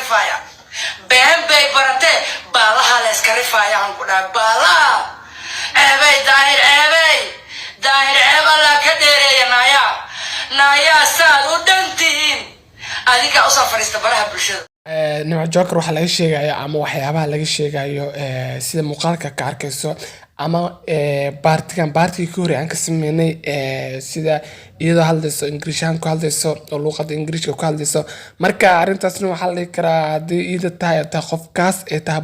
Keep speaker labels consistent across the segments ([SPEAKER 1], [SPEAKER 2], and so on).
[SPEAKER 1] rifaya been bay barate baalaha la iska rifaya aan ku dhahay baalaha eebay daahir eebala ka dheereeya naya saad u dhantiin adiga u soo fariista baraha bulshada
[SPEAKER 2] Nimco Joker waxa laga sheegayo ama waxyaabaha laga sheegayo sida muuqaalka ka arkayso ama baartiga ka hor aan ka sameynay sida iyadoo hadlayso Ingiriishaan ku hadlayso oo luqadda Ingiriiska ku hadlayso marka arintaasna waxa la dhihi karaa hadii iyada tahay qofkaas ee tahay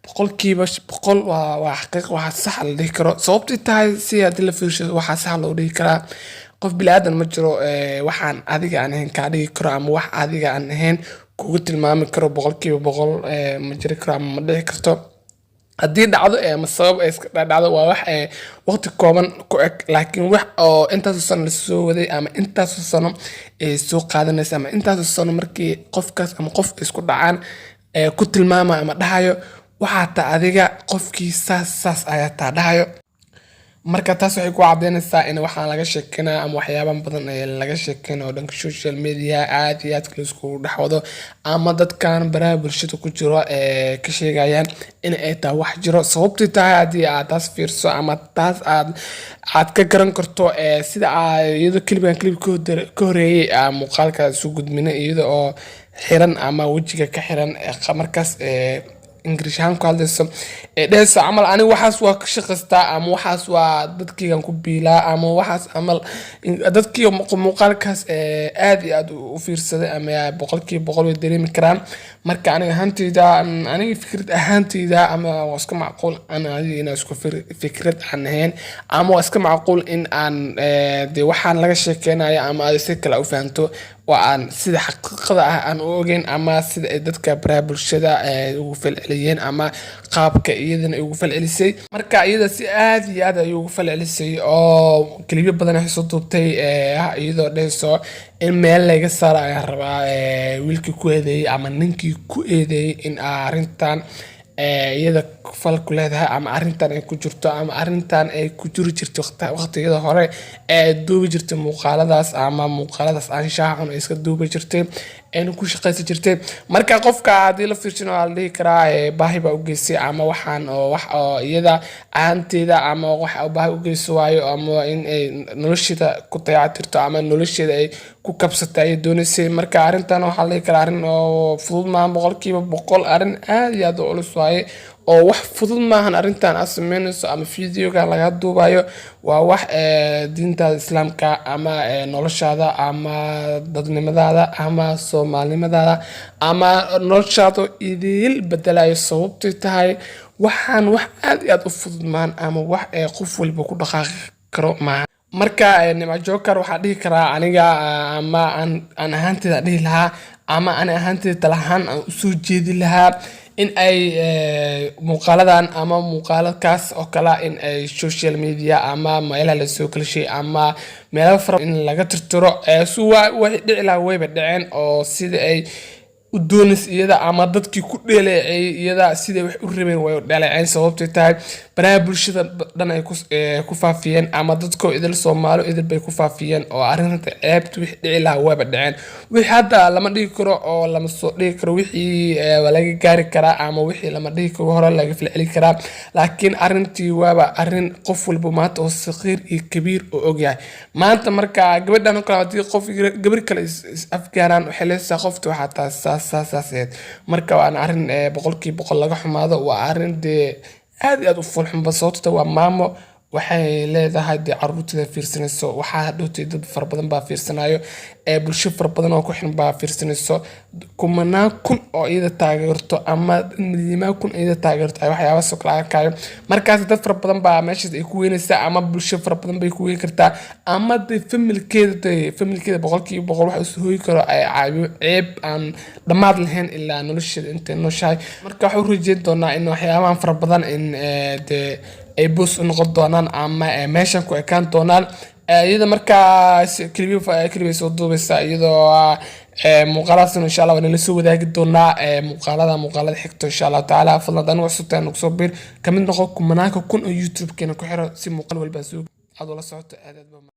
[SPEAKER 2] boqolkiiba boqol waa xaqiiq waxa sax la dhihi karo sababtoo tahay si hadii la fiirsho waxa sax loo dhihi karaa qof bilaadan ma jiro waxaan adiga aan ahayn ka dhigi karo ama wax adiga aan ahayn kugu tilmaami karo boqolkiiba boqol ma jiri karo ama ma dhici karto haddii dhacdo ama sabab ay iska dhacdo waa wax waqti kooban ku eg laakiin wax oo intaas sano la soo waday ama intaas sano soo qaadanaysa ama intaas sano markii qofkaas ama qof isku dhacaan ku tilmaama ama dhahayo waxa ta adiga qofkii saas ayaa ta dhahayo marka taas waxay ku cadeynaysaa in waxaan laga sheekeynaa ama waxyaabo badan ee laga sheekeynaa oo dhanka social media aad iyo aad kala isku dhaxwado ama dadkan baraha bulshada ku jiro ka sheegayaan in ay tahay wax jiro sababtoo tahay hadii aad taas fiirso ama taas aad ka garan karto sida iyadoo klibka ka horeeyay muuqaalka soo gudbinay iyadoo oo xiran ama wajiga ka xiran markaas Ingiriishaan ku hadlayso dheesa amal ani waxaas waa ka shaqeystaa ama waxaas waa dadkaygan ku biilaa ama waxaas amal dadkii muuqaalkaas aad iyo aad u fiirsaday ama boqolkiiba boqol way dareemi karaan marka aniga fikrad ahaantayda ama waa iska macquul aniga inaan isku fikrad aan ahayn ama waa iska macquul in aan de waxaan laga sheekeynayo ama aad si kale u fahanto وأن سيد حقيقة أن أوجين أما سيد dadka baraha bulshada ugu falceliyeen ama qaabka iyadana ugu falcelisay marka iyada si aad iyo aad ay ugu falcelisay oo kaliya badan ay soo duubtay iyadoo dhayso in meel laga saaro ay rabaa wiilkii ku eedeeyay ama ninkii ku eedeeyay in arintan iyada fal ku leedahay ama arintan ay ku jirto ama arintan ay ku jiri jirto waqtiyada hore duubi jirtay muuqaaladaas ama muuqaaladaas aan shaacan iska duubi jirtay ku shaqeysan jirtay marka qofka hadii la fiirsano la dhihi karaa baahi baa u geysay ama waxaan oo wax oo iyada ahanteeda ama wax baahi u geyso waayo ama in ay nolosheeda ku dayactirto ama nolosheeda ay ku kabsatay doonaysay marka arintan waxa la dhihi karaa arin oo fudud ma boqolkiiba boqol arin aad iyo aad u culus waaye oo wax fudud maahan arintan aad sameynayso ama fiidiyoga laga duubayo waa wax diinta islaamka ama noloshaada ama dadnimadaada ama Soomaalnimadaada ama noloshaada idil bedelayo sababtoo tahay waxaan wax aad iyo aad u fudud maan ama wax qof walba ku dhaqaaqi karo ma marka Nimco Joker waxa dhihi karaa aniga ama aan ahaantayda dhihi lahaa ama ana ahaantayda talahan u soo jeedi lahaa in ay muuqaaladan ama muuqaalkaas oo kala in ay social media ama meelaha la soo kalishay ama meelaha fara in laga tirtiro suwa wax dhici lahaa wayba dhaceen oo sida ay u doonis iyada ama dadkii ku dheeleeyay iyada sida wax u rabeen way dhaleeceen sababtoo tahay baraha bulshada dhan ay ku faafiyeen ama dadka idil Soomaali idil bay ku faafiyeen oo arinta ceebtu wix dhici lahaa wayba dhaceen wix hadda lama dhigi karo oo lama soo dhigi karo wixii laga gaari karaa ama wixii lama dhigi karo hore laga falceli karaa laakiin arintii waaba arin qof walba maanta oo saqiir iyo kabiir oo ogyahay maanta marka gabadhan kala hadii qof gabar kale afgaaraan waxay leedahay qoftu waxa taas marka waan arin boqolkiiba boqol laga xumaado waa arin de aad iyo aad u fulxun basawta waa maamo waxay leedahay de caruurteeda fiirsanayso waxa dhowtay dad far badan baa fiirsanayo bulsho far badan oo ku xiran baa fiirsanayso kumanaan kun oo iyada taageerto ama milyan kun iyada taageerto waxyaabo soo kala arkayo markaas dad far badan baa meeshaas ay ku weynaysaa ama bulsho far badan bay ku weyn kartaa ama de familkeeda boqolkiiba boqol wax soo hooyi karo ay caawiyo ceeb aan dhamaad lahayn ilaa nolosheeda inta noloshay marka waxa uu rajeyn doonaa in waxyaabahan far badan in de ay boos u noqon doonaan ama meeshan ku ekaan doonaan iyada markaa kaliya soo duubaysa iyadoo muuqaaladaasna insha Allah waan la soo wadaagi doonaa muuqaalada xigto insha Allah taala fadlan anigu cusubtaan ugu soo bir kamid noqon kumanaanka kun oo YouTube keena ku xiro si muuqaal walba soo aad la socoto aad